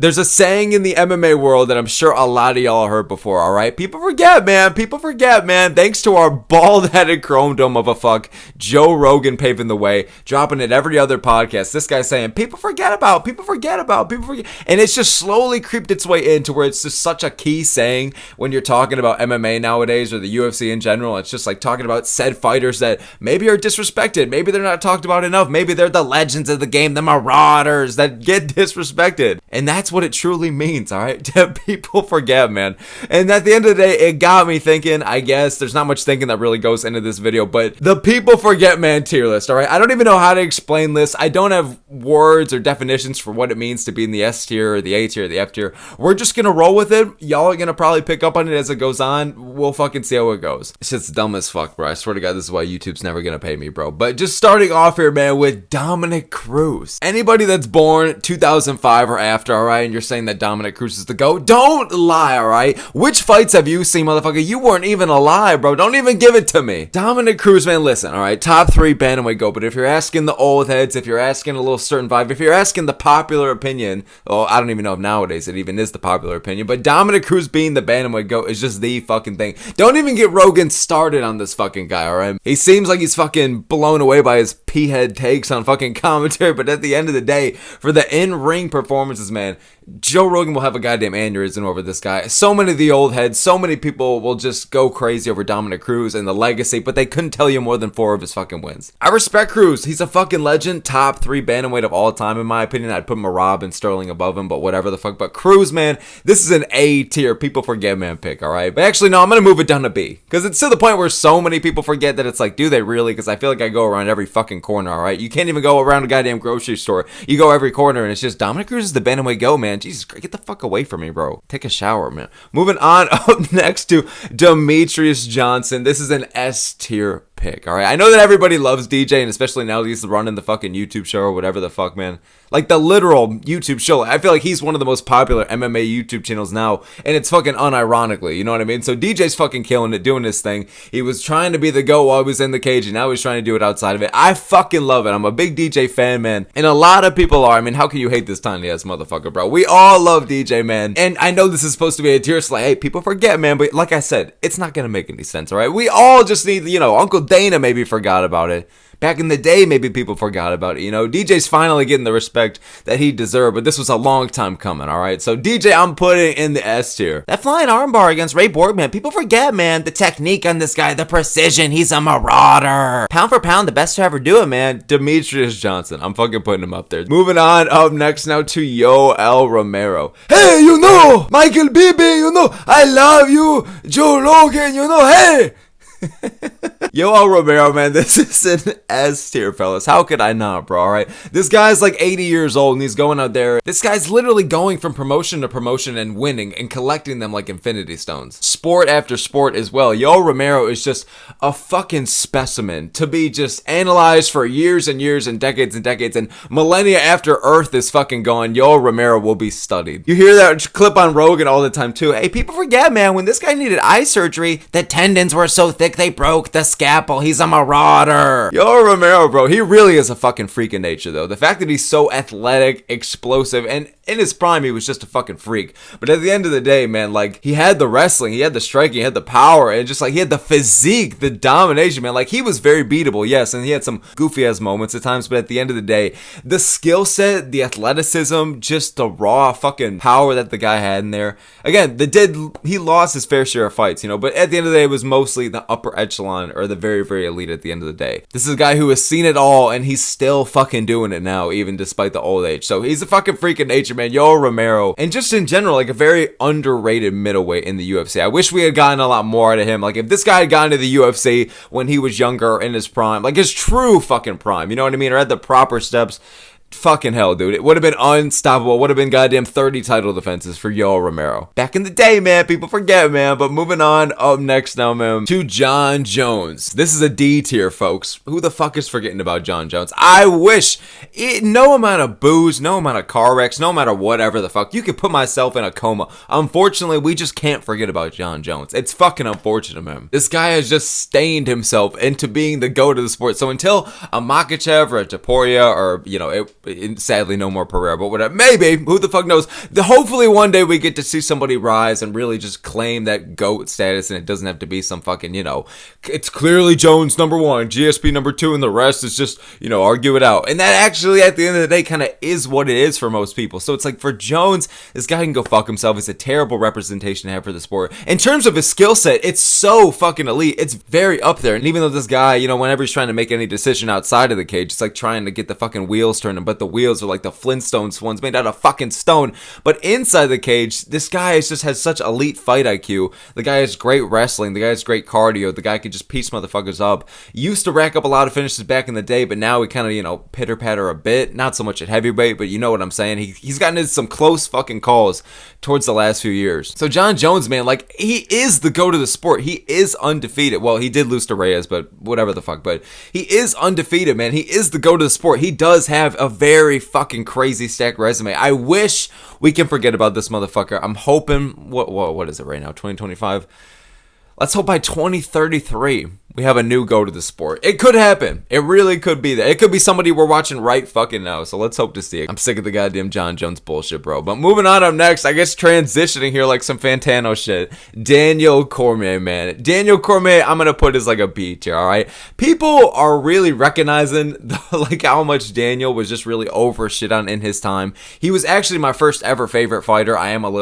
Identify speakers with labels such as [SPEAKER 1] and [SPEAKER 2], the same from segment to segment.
[SPEAKER 1] There's a saying in the MMA world that I'm sure a lot of y'all heard before, alright? People forget, man. People forget, man. Thanks to our bald-headed chrome dome of a fuck, Joe Rogan paving the way, dropping it every other podcast. This guy's saying, people forget about. And it's just slowly creeped its way into where it's just such a key saying when you're talking about MMA nowadays or the UFC in general. It's just like talking about said fighters that maybe are disrespected. Maybe they're not talked about enough. Maybe they're the legends of the game, the marauders that get disrespected. And that's what it truly means, all right? People forget, man. And at the end of the day, it got me thinking. I guess there's not much thinking that really goes into this video, but the people forget, man, tier list, all right? I don't even know how to explain this. I don't have words or definitions for what it means to be in the S tier or the A tier or the F tier. We're just gonna roll with it. Y'all are gonna probably pick up on it as it goes on. We'll fucking see how it goes. It's just dumb as fuck, bro. I swear to God, this is why YouTube's never gonna pay me, bro. But just starting off here, man, with Dominick Cruz. Anybody that's born 2005 or after, all right, and you're saying that Dominick Cruz is the GOAT, don't lie, all right? Which fights have you seen, motherfucker? You weren't even alive, bro. Don't even give it to me. Dominick Cruz, man, listen, all right? Top 3 bantamweight GOAT. But if you're asking the old heads, if you're asking a little certain vibe, if you're asking the popular opinion, oh, I don't even know if nowadays it even is the popular opinion, but Dominick Cruz being the bantamweight GOAT is just the fucking thing. Don't even get Rogan started on this fucking guy, all right? He seems like he's fucking blown away by his pea-head takes on fucking commentary, but at the end of the day, for the in-ring performances, man, Joe Rogan will have a goddamn aneurysm over this guy. So many of the old heads, so many people will just go crazy over Dominick Cruz and the legacy, but they couldn't tell you more than 4 of his fucking wins. I respect Cruz. He's a fucking legend. Top 3 bantamweight of all time, in my opinion. I'd put Marab and Sterling above him, but whatever the fuck. But Cruz, man, this is an A tier. People forget, man, pick, all right? But actually, no, I'm going to move it down to B. Because it's to the point where so many people forget that it's like, do they really? Because I feel like I go around every fucking corner, all right? You can't even go around a goddamn grocery store. You go every corner and it's just Dominick Cruz is the bantamweight GOAT, man. Jesus Christ, get the fuck away from me, bro. Take a shower, man. Moving on up next to Demetrious Johnson. This is an S tier pick, all right? I know that everybody loves DJ, and especially now that he's running the fucking YouTube show or whatever the fuck, man. Like the literal YouTube show. I feel like he's one of the most popular MMA YouTube channels now, and it's fucking unironically, you know what I mean? So DJ's fucking killing it, doing his thing. He was trying to be the GOAT while he was in the cage, and now he's trying to do it outside of it. I fucking love it. I'm a big DJ fan, man, and a lot of people are. I mean, how can you hate this tiny ass motherfucker, bro? We all love DJ, man, and I know this is supposed to be a tier, so like, hey, people forget, man, but like I said, it's not gonna make any sense, all right? We all just need, you know, Uncle Dana maybe forgot about it. Back in the day, maybe people forgot about it, you know? DJ's finally getting the respect that he deserved, but this was a long time coming, all right? So DJ, I'm putting in the S tier. That flying armbar against Ray Borg, man, people forget, man. The technique on this guy, the precision, he's a marauder. Pound for pound, the best to ever do it, man. Demetrious Johnson, I'm fucking putting him up there. Moving on, up next now to Yoel Romero. Hey, you know, Michael Bibi, you know, I love you. Joe Rogan, you know, hey. Yoel Romero, man, this is an S tier, fellas. How could I not, bro? All right, this guy's like 80 years old and he's going out there. This guy's literally going from promotion to promotion and winning and collecting them like infinity stones. Sport after sport as well. Yoel Romero is just a fucking specimen to be just analyzed for years and years and decades and millennia after Earth is fucking gone. Yoel Romero will be studied. You hear that clip on Rogan all the time too. Hey, people forget, man, when this guy needed eye surgery, the tendons were so thick they broke the scalpel. He's a marauder. Yoel Romero, bro, he really is a fucking freak of nature, though. The fact that he's so athletic, explosive, and in his prime, he was just a fucking freak. But at the end of the day, man, like, he had the wrestling, he had the striking, he had the power, and just like, he had the physique, the domination, man. Like, he was very beatable, yes, and he had some goofy-ass moments at times, but at the end of the day, the skill set, the athleticism, just the raw fucking power that the guy had in there. Again, he lost his fair share of fights, you know, but at the end of the day, it was mostly the upper echelon or the very, very elite at the end of the day. This is a guy who has seen it all, and he's still fucking doing it now, even despite the old age. So he's a fucking freak of nature, man. Yoel Romero, and just in general, like a very underrated middleweight in the UFC. I wish we had gotten a lot more out of him. Like if this guy had gotten to the UFC when he was younger, in his prime, like his true fucking prime, you know what I mean? Or had the proper steps. Fucking hell, dude. It would have been unstoppable. Would have been goddamn 30 title defenses for Yoel Romero. Back in the day, man. People forget, man. But moving on, up next now, man, to Jon Jones. This is a D tier, folks. Who the fuck is forgetting about Jon Jones? I wish no amount of booze, no amount of car wrecks, no matter whatever the fuck, you could put myself in a coma. Unfortunately, we just can't forget about Jon Jones. It's fucking unfortunate, man. This guy has just stained himself into being the GOAT of the sport. So until a Makhachev or a Topuria or, you know, sadly no more Pereira, but whatever. Maybe, who the fuck knows? Hopefully one day we get to see somebody rise and really just claim that GOAT status, and it doesn't have to be some fucking, it's clearly Jones #1, GSP #2, and the rest is just, argue it out. And that actually, at the end of the day, kind of is what it is for most people. So it's like, for Jones, this guy can go fuck himself. He's a terrible representation to have for the sport. In terms of his skill set, it's so fucking elite. It's very up there. And even though this guy, whenever he's trying to make any decision outside of the cage, it's like trying to get the fucking wheels turning, but the wheels are like the Flintstones ones made out of fucking stone. But inside the cage, this guy just has such elite fight IQ. The guy has great wrestling. The guy has great cardio. The guy can just piece motherfuckers up. Used to rack up a lot of finishes back in the day, but now he kind of, pitter-patter a bit. Not so much at heavyweight, but you know what I'm saying. He's gotten into some close fucking calls towards the last few years. So Jon Jones, man, like, he is the GOAT of the sport. He is undefeated. Well, he did lose to Reyes, but whatever the fuck. But he is undefeated, man. He is the GOAT of the sport. He does have a very fucking crazy stacked resume. I wish we can forget about this motherfucker. I'm hoping, what is it right now, 2025? Let's hope by 2033 we have a new GOAT of the sport. It could happen. It really could be that. It could be somebody we're watching right fucking now. So let's hope to see it. I'm sick of the goddamn Jon Jones bullshit, bro. But moving on up next, I guess transitioning here like some Fantano shit. Daniel Cormier, man. Daniel Cormier, I'm going to put as like a B tier, all right? People are really recognizing like how much Daniel was just really over shit on in his time. He was actually my first ever favorite fighter.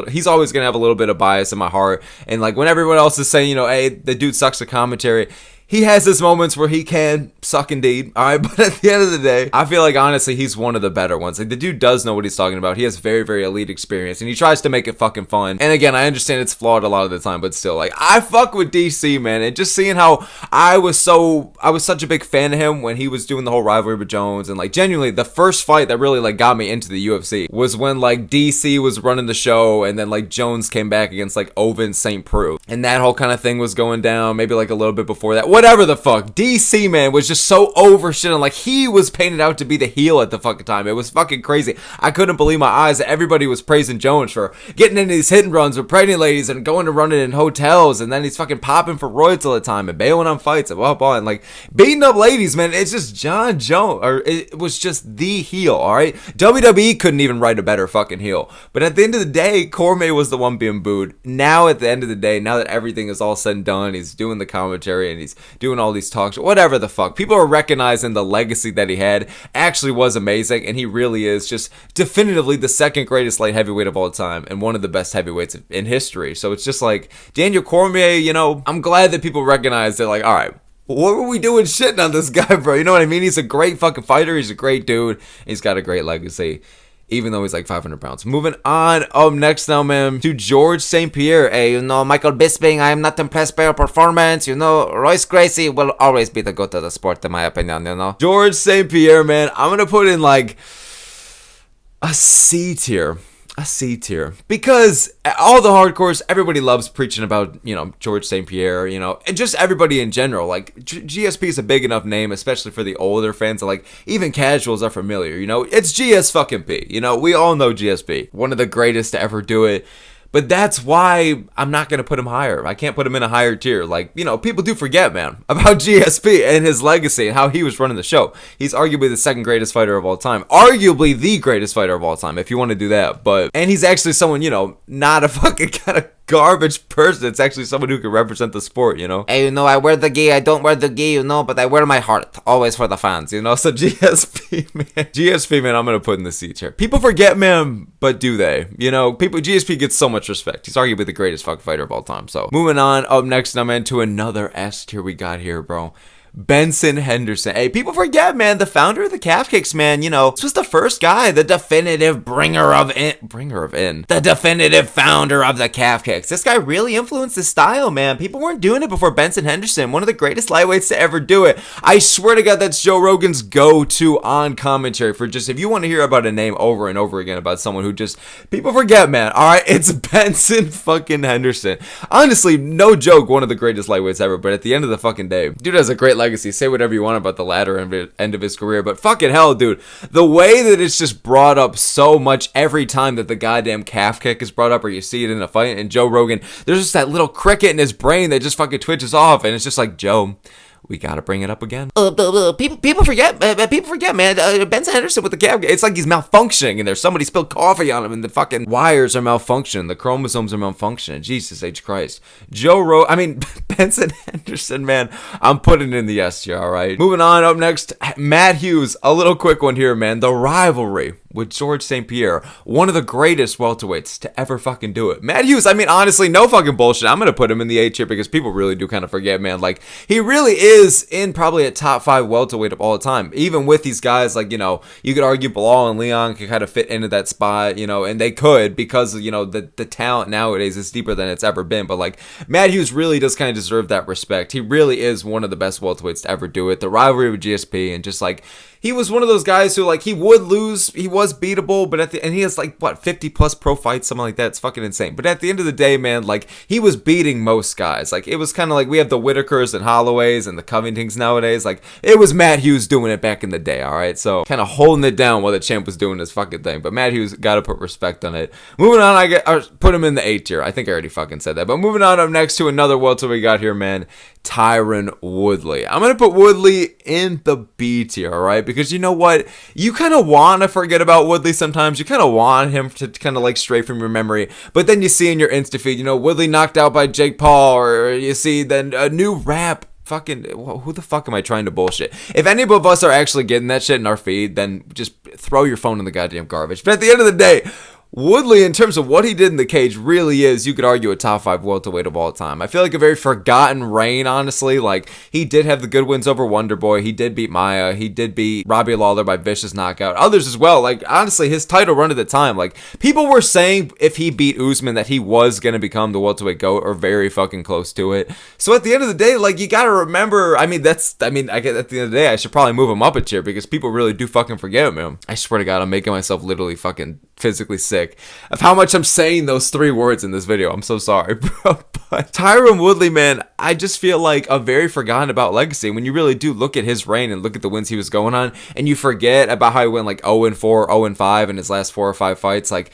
[SPEAKER 1] He's always going to have a little bit of bias in my heart. And like when everyone else is saying, hey, the dude sucks at commentary, he has his moments where he can suck indeed, alright, but at the end of the day, I feel like honestly he's one of the better ones. Like, the dude does know what he's talking about. He has very, very elite experience, and he tries to make it fucking fun. And again, I understand it's flawed a lot of the time, but still, like, I fuck with DC, man, and just seeing how I was such a big fan of him when he was doing the whole rivalry with Jones, and like, genuinely, the first fight that really like got me into the UFC was when like DC was running the show, and then like Jones came back against like Oven St-Pierre, and that whole kind of thing was going down, maybe like a little bit before that. Whatever the fuck. DC, man, was just so over shit, and like he was painted out to be the heel at the fucking time. It was fucking crazy. I couldn't believe my eyes that everybody was praising Jones for getting into these hit and runs with pregnant ladies and going to run it in hotels, and then he's fucking popping for roids all the time and bailing on fights and blah blah, and like beating up ladies, man. It's just Jon Jones, or it was just the heel, alright? WWE couldn't even write a better fucking heel. But at the end of the day, Cormier was the one being booed. Now at the end of the day, now that everything is all said and done, he's doing the commentary and he's doing all these talks, whatever the fuck. People are recognizing the legacy that he had actually was amazing, and he really is just definitively the second greatest light heavyweight of all time and one of the best heavyweights in history. So it's just like Daniel Cormier, I'm glad that people recognize that, like, all right, what were we doing shitting on this guy, bro? You know what I mean? He's a great fucking fighter. He's a great dude. He's got a great legacy, even though he's like 500 pounds. Moving on up next now, man, to George St-Pierre. Hey, Michael Bisping, I am not impressed by your performance. Royce Gracie will always be the GOAT of the sport, in my opinion, George St-Pierre, man, I'm going to put in like a C tier. A C tier. Because all the hardcores, everybody loves preaching about, George St-Pierre, and just everybody in general. Like, GSP is a big enough name, especially for the older fans, that, like, even casuals are familiar, It's GS fucking P, we all know GSP. One of the greatest to ever do it. But that's why I'm not going to put him higher. I can't put him in a higher tier. Like, people do forget, man, about GSP and his legacy and how he was running the show. He's arguably the second greatest fighter of all time. Arguably the greatest fighter of all time, if you want to do that. And he's actually someone, not a fucking kind of garbage person. It's actually someone who can represent the sport, Hey, I wear the gi. I don't wear the gi, but I wear my heart. Always for the fans, So GSP, man. GSP, man, I'm going to put in the C tier. People forget, man, but do they? GSP gets so much respect. He's arguably the greatest fucking fighter of all time. So moving on up next now, man, to another S tier we got here, bro. Benson Henderson. Hey, people forget, man, the founder of the calf kicks, man, this was the first guy, the definitive the definitive founder of the calf kicks. This guy really influenced his style, man. People weren't doing it before Benson Henderson, one of the greatest lightweights to ever do it. I swear to God, that's Joe Rogan's go-to on commentary for just, if you want to hear about a name over and over again about someone who just, people forget, man, alright, it's Benson fucking Henderson. Honestly, no joke, one of the greatest lightweights ever, but at the end of the fucking day, dude has a great legacy. Say whatever you want about the latter end of his career, but fucking hell, dude, the way that it's just brought up so much every time that the goddamn calf kick is brought up, or you see it in a fight, and Joe Rogan, there's just that little cricket in his brain that just fucking twitches off, and it's just like, Joe, we gotta bring it up again. People forget, man. Benson Henderson with the calf. It's like he's malfunctioning in there. Somebody spilled coffee on him, and the fucking wires are malfunctioning. The chromosomes are malfunctioning. Jesus H Christ. Benson Henderson, man. I'm putting in the S here. All right. Moving on. Up next, Matt Hughes. A little quick one here, man. The rivalry with George St-Pierre, one of the greatest welterweights to ever fucking do it. Matt Hughes, honestly, no fucking bullshit. I'm going to put him in the A tier because people really do kind of forget, man. Like, he really is in probably a top 5 welterweight of all time. Even with these guys, like, you could argue Bilal and Leon could kind of fit into that spot, and they could because, the talent nowadays is deeper than it's ever been. But, like, Matt Hughes really does kind of deserve that respect. He really is one of the best welterweights to ever do it. The rivalry with GSP and just, like, he was one of those guys who, like, he would lose. He was beatable, but and he has, like, 50 plus pro fights, something like that. It's fucking insane. But at the end of the day, man, like, he was beating most guys. Like, it was kind of like we have the Whitakers and Holloways and the Covingtons nowadays. Like, it was Matt Hughes doing it back in the day, all right? So, kind of holding it down while the champ was doing his fucking thing. But Matt Hughes, got to put respect on it. Moving on, I put him in the A tier. I think I already fucking said that. But moving on up next to another welter we got here, man. Tyron Woodley. I'm going to put Woodley in the B tier, all right? Because you know what? You kind of want to forget about Woodley sometimes. You kind of want him to kind of like stray from your memory. But then you see in your Insta feed, Woodley knocked out by Jake Paul, or you see then a new rap. Fucking, who the fuck am I trying to bullshit? If any of us are actually getting that shit in our feed, then just throw your phone in the goddamn garbage. But at the end of the day, Woodley, in terms of what he did in the cage, really is, you could argue, a top 5 welterweight of all time. I feel like a very forgotten reign, honestly. Like, he did have the good wins over Wonderboy. He did beat Maya. He did beat Robbie Lawler by vicious knockout. Others as well. Like, honestly, his title run at the time, like, people were saying if he beat Usman that he was going to become the welterweight GOAT or very fucking close to it. So at the end of the day, like, you got to remember, at the end of the day, I should probably move him up a tier because people really do fucking forget him. I swear to God, I'm making myself literally fucking physically sick of how much I'm saying those 3 words in this video. I'm so sorry, bro. But Tyron Woodley, man, I just feel like a very forgotten about legacy. When you really do look at his reign and look at the wins he was going on, and you forget about how he went like 0-4, 0-5 in his last 4 or 5 fights, like,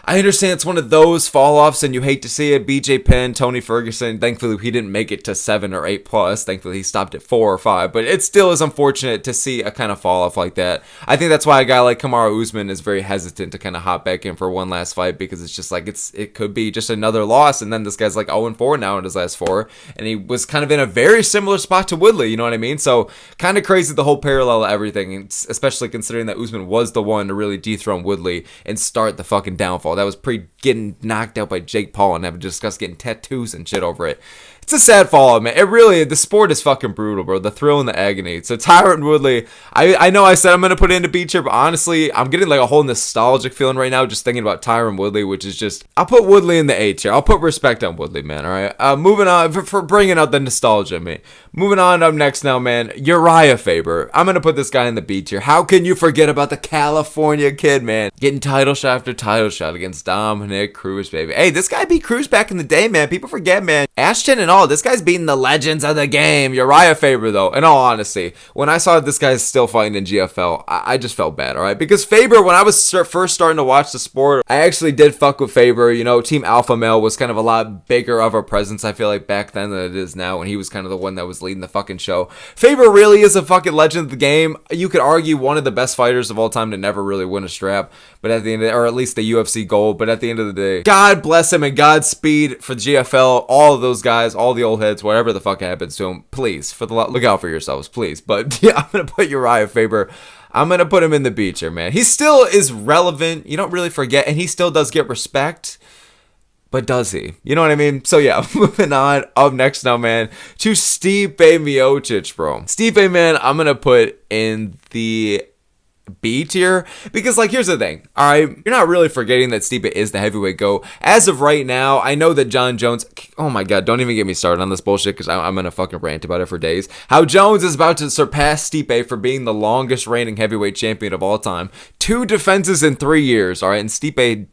[SPEAKER 1] I understand it's one of those fall-offs and you hate to see it. BJ Penn, Tony Ferguson, thankfully he didn't make it to 7 or 8 plus. Thankfully he stopped at 4 or 5. But it still is unfortunate to see a kind of fall-off like that. I think that's why a guy like Kamaru Usman is very hesitant to kind of hop back in for one last fight, because it's just like it could be just another loss. And then this guy's like 0-4 now in his last 4. And he was kind of in a very similar spot to Woodley, you know what I mean? So kind of crazy, the whole parallel of everything, especially considering that Usman was the one to really dethrone Woodley and start the fucking downfall. That was getting knocked out by Jake Paul and having discussed getting tattoos and shit over it. It's a sad fall, man. It really, the sport is fucking brutal, bro. The thrill and the agony. So Tyron Woodley, I know I said I'm going to put it into B tier, but honestly, I'm getting like a whole nostalgic feeling right now just thinking about Tyron Woodley, which is just, I'll put Woodley in the A tier. I'll put respect on Woodley, man, all right? Moving on, for bringing out the nostalgia in me. Moving on up next now, man, Urijah Faber. I'm going to put this guy in the B tier. How can you forget about the California kid, man? Getting title shot after title shot against Dominick Cruz, baby. Hey, this guy beat Cruz back in the day, man. People forget, man. Ashton and all, this guy's beating the legends of the game. Urijah Faber, though, in all honesty, when I saw this guy's still fighting in GFL, I just felt bad, all right? Because Faber, when I was first starting to watch the sport, I actually did fuck with Faber. Team Alpha Male was kind of a lot bigger of a presence, I feel like, back then than it is now, when he was kind of the one that was leading the fucking show. Faber really is a fucking legend of the game. You could argue one of the best fighters of all time to never really win a strap, but at the end of the, or at least the UFC gold, but at the end of the day, God bless him and Godspeed for GFL, all of those guys, all the old heads, whatever the fuck happens to him, please, for the look out for yourselves, please. But yeah, I'm gonna put Urijah Faber, I'm gonna put him in the B tier, man. He still is relevant, you don't really forget, and he still does get respect, but does he? You know what I mean? So yeah, moving on, up next now, man, to Stipe Miocic, bro. Stipe, man, I'm gonna put in the B tier, because like, here's the thing, all right, you're not really forgetting that Stipe is the heavyweight GOAT as of right now. I know that Jon Jones, oh my god, don't even get me started on this bullshit, because I'm gonna fucking rant about it for days, how Jones is about to surpass Stipe for being the longest reigning heavyweight champion of all time. 2 defenses in 3 years, all right, and Stipe,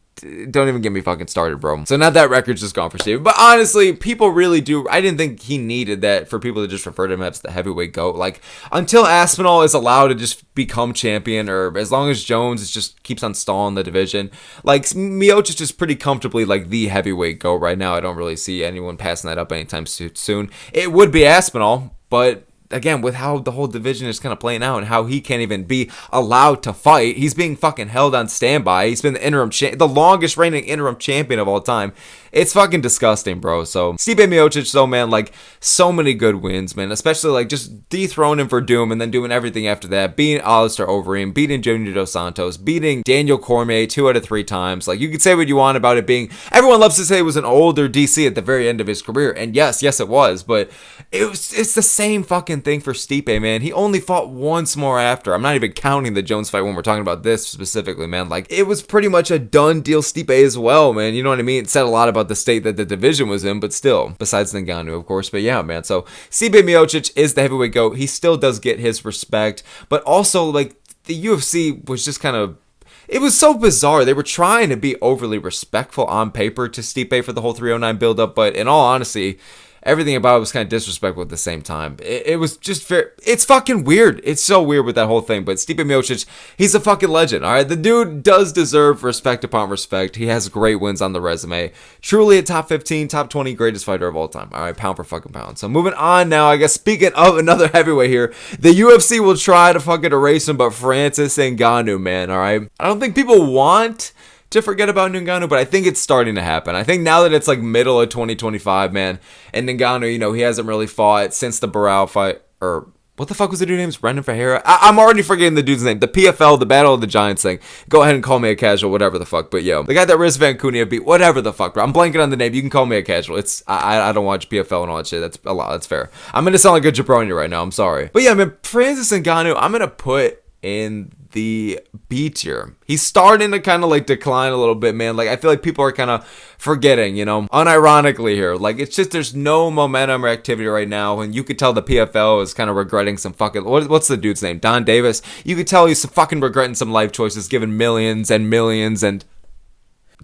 [SPEAKER 1] don't even get me fucking started, bro. So now that record's just gone for Steve. But honestly, people really do. I didn't think he needed that for people to just refer to him as the heavyweight GOAT. Like, until Aspinall is allowed to just become champion, or as long as Jones just keeps on stalling the division, like, Miocic is pretty comfortably like the heavyweight GOAT right now. I don't really see anyone passing that up anytime soon. It would be Aspinall, but again, with how the whole division is kind of playing out and how he can't even be allowed to fight, he's being fucking held on standby. He's been the interim the longest reigning interim champion of all time. It's fucking disgusting, bro. So Stipe Miocic, though, man, like, so many good wins, man. Especially like just dethroning Verdum and then doing everything after that. Beating Alistair Overeem, beating Junior Dos Santos, beating Daniel Cormier 2 out of 3 times. Like, you could say what you want about it being. Everyone loves to say it was an older DC at the very end of his career, and yes, it was. But it's the same fucking thing for Stipe, man. He only fought once more after. I'm not even counting the Jones fight when we're talking about this specifically, man. Like, it was pretty much a done deal Stipe as well, man. You know what I mean? It said a lot about the state that the division was in, but still, besides Ngannou, of course. But yeah, man, so Stipe Miocic is the heavyweight GOAT. He still does get his respect, but also, like, the UFC was just kind of, it was so bizarre. They were trying to be overly respectful on paper to Stipe for the whole 309 buildup, but in all honesty, everything about it was kind of disrespectful at the same time. It was just fair. It's fucking weird. It's so weird with that whole thing. But Stipe Miocic, he's a fucking legend, all right? The dude does deserve respect upon respect. He has great wins on the resume. Truly a top 15, top 20 greatest fighter of all time, all right? Pound for fucking pound. So moving on now, I guess, speaking of another heavyweight here, the UFC will try to fucking erase him, but Francis Ngannou, man, all right? I don't think people want to forget about Ngannou, but I think it's starting to happen. I think now that it's like middle of 2025, man, and Ngannou, you know, he hasn't really fought since the Barao fight, or what the fuck was the dude's name? Brendan Ferreira? I'm already forgetting the dude's name. The PFL, the Battle of the Giants thing. Go ahead and call me a casual, whatever the fuck. But yo, the guy that Riz Van Cunha beat, whatever the fuck, bro. I'm blanking on the name. You can call me a casual. It's I don't watch PFL and all that shit. That's a lot. That's fair. I'm gonna sound like a jabroni right now. I'm sorry. But yeah, man, Francis Ngannou, I'm gonna put in the B tier. He's starting to kind of like decline a little bit, man. Like, I feel like people are kind of forgetting, you know, unironically here. Like, it's just there's no momentum or activity right now, and you could tell the PFL is kind of regretting some fucking, what's the dude's name? Don Davis. You could tell he's fucking regretting some life choices, giving millions and millions and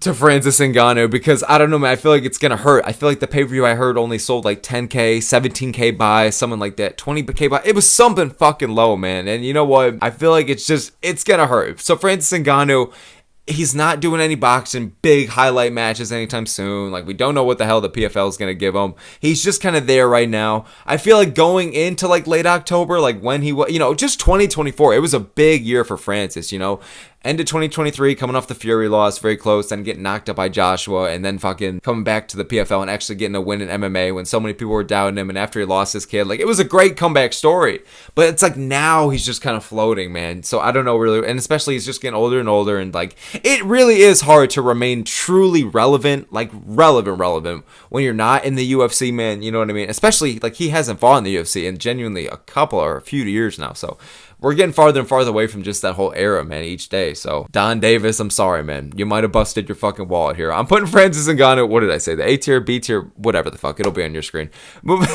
[SPEAKER 1] to Francis Ngannou, because I don't know, man, I feel like it's gonna hurt. I feel like the pay-per-view I heard only sold like 10k, 17k buy, something like that, 20k buy. It was something fucking low, man. And you know what? I feel like it's gonna hurt. So Francis Ngannou, he's not doing any boxing big highlight matches anytime soon. Like, we don't know what the hell the PFL is going to give him. He's just kind of there right now. I feel like going into like late October, like when he was, you know, just 2024, it was a big year for Francis, you know. End of 2023, coming off the Fury loss, very close, then getting knocked up by Joshua, and then fucking coming back to the PFL and actually getting a win in MMA when so many people were doubting him, and after he lost his kid, like, it was a great comeback story. But it's like now he's just kind of floating, man. So I don't know really, and especially he's just getting older and older, and like, it really is hard to remain truly relevant, like relevant when you're not in the UFC, man. You know what I mean? Especially like he hasn't fought in the UFC in genuinely a couple or a few years now, so we're getting farther and farther away from just that whole era, man, each day. So, Don Davis, I'm sorry, man. You might have busted your fucking wallet here. I'm putting Francis Ngannou, what did I say? The A tier, B tier, whatever the fuck. It'll be on your screen. Moving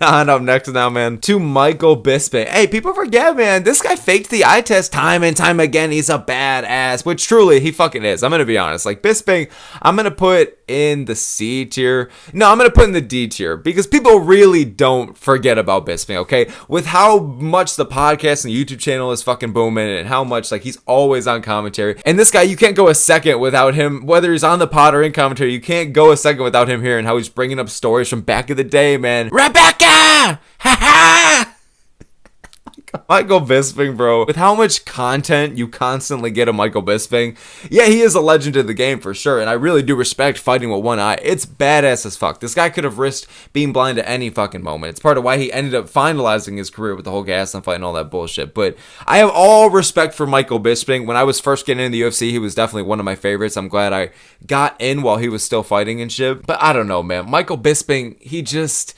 [SPEAKER 1] on up next now, man, to Michael Bisping. Hey, people forget, man. This guy faked the eye test time and time again. He's a badass, which truly, he fucking is. I'm going to be honest. Like, Bisping, I'm going to put in the C tier. No, I'm going to put in the D tier because people really don't forget about Bisping, okay? With how much the podcast and the YouTube channel is fucking booming and how much like he's always on commentary, and this guy, you can't go a second without him, whether he's on the pod or in commentary, you can't go a second without him hearing how he's bringing up stories from back in the day, man. Rebecca! Ha ha! Michael Bisping, bro. With how much content you constantly get of Michael Bisping, yeah, he is a legend of the game for sure, and I really do respect fighting with one eye. It's badass as fuck. This guy could have risked being blind at any fucking moment. It's part of why he ended up finalizing his career with the whole Gaston fight and all that bullshit. But I have all respect for Michael Bisping. When I was first getting into the UFC, he was definitely one of my favorites. I'm glad I got in while he was still fighting and shit. But I don't know, man. Michael Bisping, he just...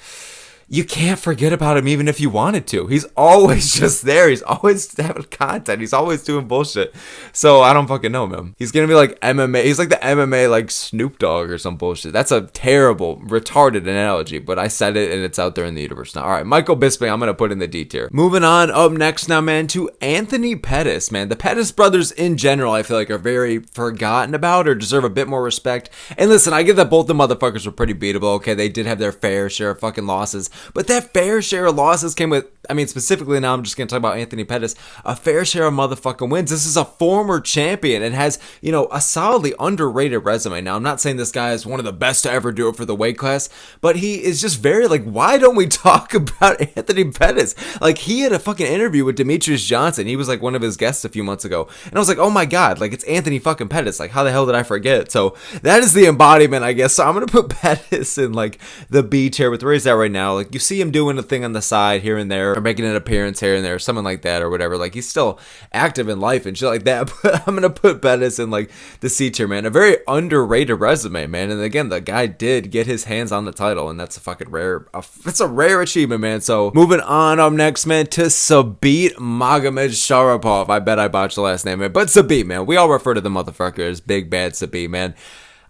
[SPEAKER 1] you can't forget about him even if you wanted to. He's always just there. He's always having content. He's always doing bullshit. So I don't fucking know, man. He's gonna be like MMA. He's like the MMA like Snoop Dogg or some bullshit. That's a terrible, retarded analogy, but I said it and it's out there in the universe now. All right, Michael Bisping, I'm gonna put in the D tier. Moving on up next now, man, to Anthony Pettis, man. The Pettis brothers in general, I feel like, are very forgotten about or deserve a bit more respect. And listen, I get that both the motherfuckers were pretty beatable. Okay, they did have their fair share of fucking losses. but that fair share of losses came with, I mean, specifically now I'm just going to talk about Anthony Pettis, a fair share of motherfucking wins. This is a former champion and has, you know, a solidly underrated resume. Now, I'm not saying this guy is one of the best to ever do it for the weight class, but he is just very, like, why don't we talk about Anthony Pettis? Like, he had a fucking interview with Demetrious Johnson. He was, like, one of his guests a few months ago. And I was like, oh my God, like, it's Anthony fucking Pettis. Like, how the hell did I forget? So that is the embodiment, I guess. So I'm going to put Pettis in, like, the B tier with where he's at right now. Like, you see him doing a thing on the side here and there, or making an appearance here and there, something like that, or whatever. Like, he's still active in life and shit like that. But I'm going to put Pettis in, like, the C tier, man. A very underrated resume, man. And again, the guy did get his hands on the title, and that's a fucking rare, that's a rare achievement, man. So moving on up next, man, to Zabit Magomedsharipov. I bet I botched the last name, man. But Zabit, man. We all refer to the motherfucker as Big Bad Zabit, man.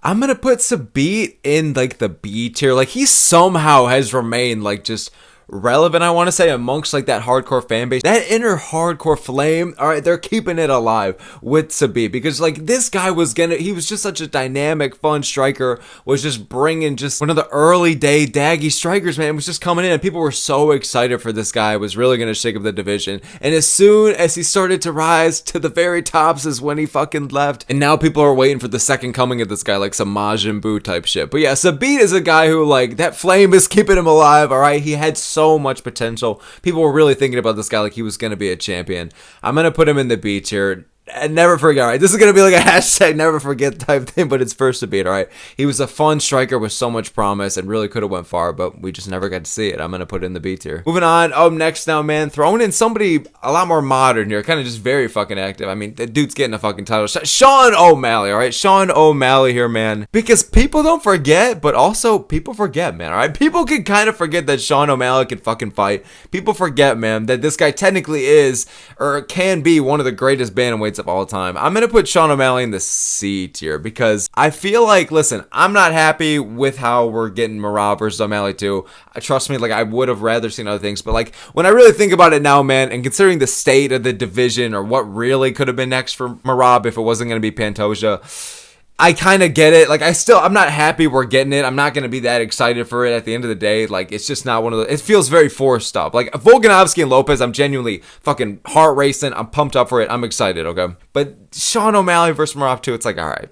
[SPEAKER 1] I'm going to put Zabit in, like, the B tier. Like, he somehow has remained, like, just relevant, I want to say, amongst, like, that hardcore fan base. That inner hardcore flame, all right, they're keeping it alive with Zabit, because, like, this guy was he was just such a dynamic, fun striker, was just bringing just one of the early day daggy strikers, man. It was just coming in, and people were so excited for this guy. Was really going to shake up the division, and as soon as he started to rise to the very tops is when he fucking left, and now people are waiting for the second coming of this guy, like some Majin Buu type shit. But yeah, Zabit is a guy who, like, that flame is keeping him alive, all right? He had so much potential. People were really thinking about this guy like he was going to be a champion. I'm going to put him in the B tier. And never forget, all right? This is going to be like a hashtag never forget type thing, but it's first to beat, all right? He was a fun striker with so much promise and really could have went far, but we just never got to see it. I'm going to put it in the B tier. Moving on, up next now, man, throwing in somebody a lot more modern here, kind of just very fucking active. I mean, the dude's getting a fucking title shot. Sean O'Malley, all right? Sean O'Malley here, man. Because people don't forget, but also people forget, man, all right? People can kind of forget that Sean O'Malley can fucking fight. People forget, man, that this guy technically is, or can be, one of the greatest bantamweights of all time. I'm going to put Sean O'Malley in the C tier because I feel like, listen, I'm not happy with how we're getting Merab versus O'Malley too. Trust me, like, I would have rather seen other things, but like, when I really think about it now, man, and considering the state of the division or what really could have been next for Merab if it wasn't going to be Pantoja, I kind of get it. Like, I'm not happy we're getting it. I'm not going to be that excited for it at the end of the day. Like, it's just not one of the, it feels very forced up. Like, Volkanovski and Lopez, I'm genuinely fucking heart racing. I'm pumped up for it. I'm excited, okay? But Sean O'Malley versus Merab 2, it's like, all right.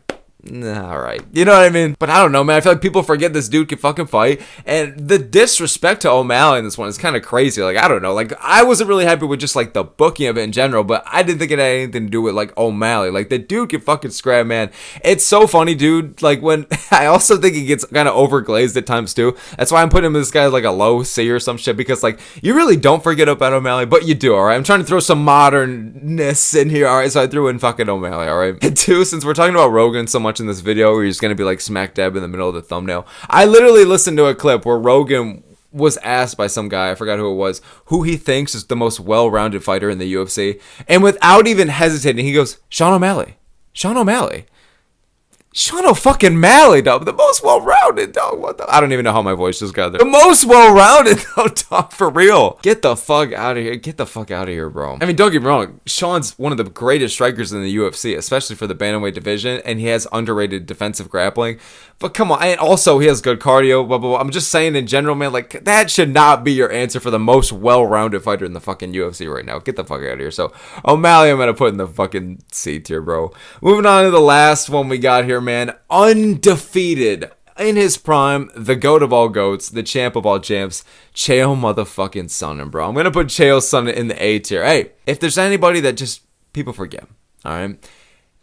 [SPEAKER 1] All right, you know what I mean? But I don't know, man. I feel like people forget this dude can fucking fight, and the disrespect to O'Malley in this one is kind of crazy. Like, I don't know. Like, I wasn't really happy with just like the booking of it in general, but I didn't think it had anything to do with like O'Malley. Like, the dude can fucking scrap, man. It's so funny, dude. Like, when I also think he gets kind of overglazed at times too. That's why I'm putting him this guy like a low C or some shit, because like, you really don't forget about O'Malley, but you do. All right, I'm trying to throw some modernness in here. All right, so I threw in fucking O'Malley. All right, and two, since we're talking about Rogan so much in this video, where he's gonna be like smack dab in the middle of the thumbnail, I literally listened to a clip where Rogan was asked by some guy, I forgot who it was, who he thinks is the most well-rounded fighter in the UFC, and without even hesitating, he goes, Sean O'Malley. Sean O'Malley. Sean O'Malley, dog. The most well-rounded, dog. What the? I don't even know how my voice just got there. The most well-rounded, though, dog. For real. Get the fuck out of here. Get the fuck out of here, bro. I mean, don't get me wrong. Sean's one of the greatest strikers in the UFC, especially for the bantamweight division, and he has underrated defensive grappling. But come on. And also, he has good cardio, blah, blah, blah. I'm just saying in general, man, like, that should not be your answer for the most well-rounded fighter in the fucking UFC right now. Get the fuck out of here. So, O'Malley, I'm going to put in the fucking C tier, bro. Moving on to the last one we got here, man. Undefeated in his prime, the goat of all goats, the champ of all champs, Chael motherfucking Sonnen, bro. I'm gonna put Chael Sonnen in the A tier. Hey, if there's anybody that just people forget, all right,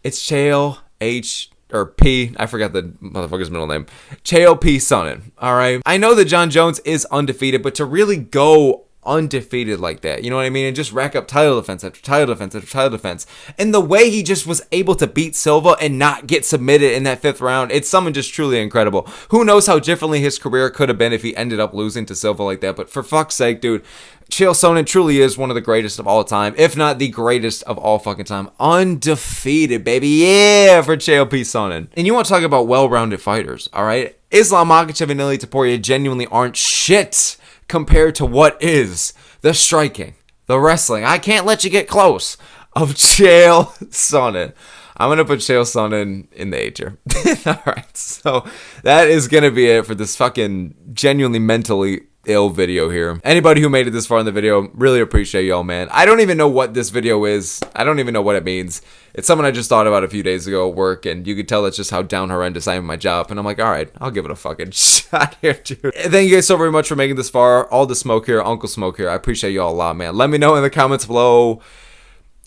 [SPEAKER 1] it's Chael P. I forgot the motherfucker's middle name. Chael P. Sonnen. All right. I know that Jon Jones is undefeated, but to really go undefeated like that, you know what I mean, and just rack up title defense after title defense after title defense, and the way he just was able to beat Silva and not get submitted in that 5th round, it's something just truly incredible. Who knows how differently his career could have been if he ended up losing to Silva like that, but for fuck's sake, dude, Chael Sonnen truly is one of the greatest of all time, if not the greatest of all fucking time. Undefeated, baby. Yeah, for Chael P. Sonnen. And you want to talk about well-rounded fighters, all right? Islam Makhachev and Ilia Topuria genuinely aren't shit compared to what is the striking, the wrestling, I can't let you get close, of Chael Sonnen. I'm going to put Chael Sonnen in the A tier. Alright, so that is going to be it for this fucking genuinely mentally ill video here. Anybody who made it this far in the video, really appreciate y'all, man. I don't even know what this video is. I don't even know what it means. It's something I just thought about a few days ago at work, and you could tell that's just how down horrendous I am in my job. And I'm like, all right, I'll give it a fucking shot here, dude. Thank you guys so very much for making this far. All the smoke here, Uncle Smoke here. I appreciate y'all a lot, man. Let me know in the comments below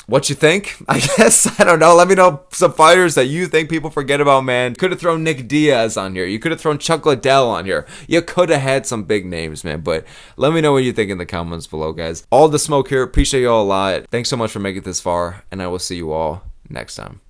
[SPEAKER 1] what you think. I guess, I don't know. Let me know some fighters that you think people forget about, man. Could have thrown Nick Diaz on here. You could have thrown Chuck Liddell on here. You could have had some big names, man. But let me know what you think in the comments below, guys. All the smoke here. Appreciate y'all a lot. Thanks so much for making it this far, and I will see you all next time.